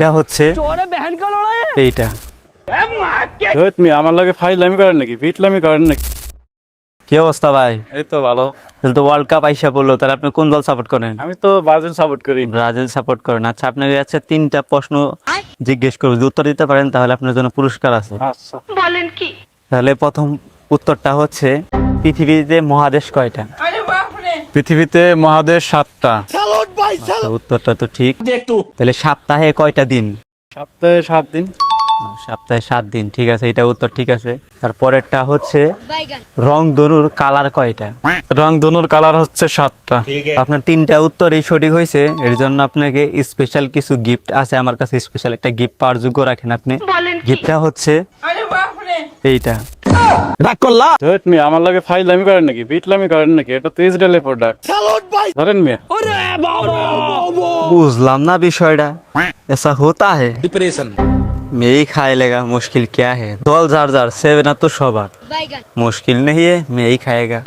গিফটটা হচ্ছে এইটা। তুমি আমার লাগে ফাইজলামি করেন নাকি, বিটলামি করেন নাকি? কি অবস্থা ভাই? এই তো ভালো। তাহলে তো ওয়ার্ল্ড কাপ আইসা বললো, তাহলে আপনি কোন দল সাপোর্ট করেন? আমি তো ব্রাজিল সাপোর্ট করি। ব্রাজিল সাপোর্ট করেন। আচ্ছা, আপনাকে আচ্ছা 3টা প্রশ্ন জিজ্ঞেস করবো, যদি উত্তর দিতে পারেন তাহলে আপনার জন্য পুরস্কার আছে। আচ্ছা, তাহলে প্রথম উত্তরটা হচ্ছে, পৃথিবীতে মহাদেশ কয়টা? পৃথিবীতে মহাদেশ 7টা। আচ্ছা, উত্তরটা তো ঠিক। তাহলে সপ্তাহে কয়টা দিন? সপ্তাহে 7 দিন। সপ্তাহে 7 দিন, ঠিক আছে, এটা উত্তর ঠিক আছে। তারপরেরটা হচ্ছে, রংধনুর কালার কয়টা? রংধনুর কালার হচ্ছে 7টা। আপনার 3টা উত্তরই সঠিক হয়েছে, এর জন্য আপনাকে স্পেশাল কিছু গিফট আছে আমার কাছে। স্পেশাল একটা গিফট পাওয়ার যোগ্য রাখেন আপনি। গিফটটা হচ্ছে এইটা। তুমি আমার লাগে ফাইজলামি করেন নাকি, বিটলামি করেন নাকি? এটা তো ইসরায়েলের প্রোডাক্ট। ধরেন মিয়া। বুঝলাম না বিষয়টা, ऐसा होता है? मैं ही खाए लेगा, मुश्किल क्या है? दौल जार जार 7 तो सवार, मुश्किल नहीं है, मैं ही खाएगा।